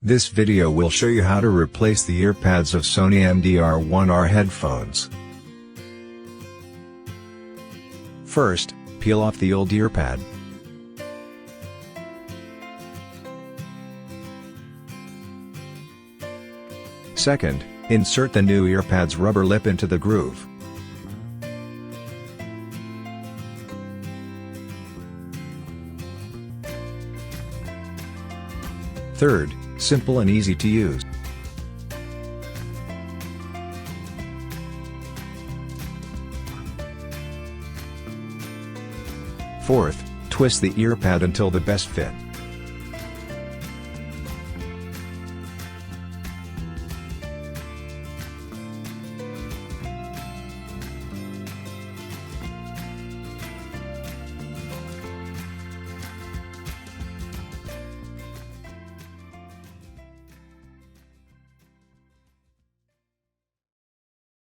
This video will show you how to replace the earpads of Sony MDR-1R headphones. First, peel off the old earpad. Second, insert the new earpad's rubber lip into the groove. Third, simple and easy to use. Fourth, twist the earpad until the best fit.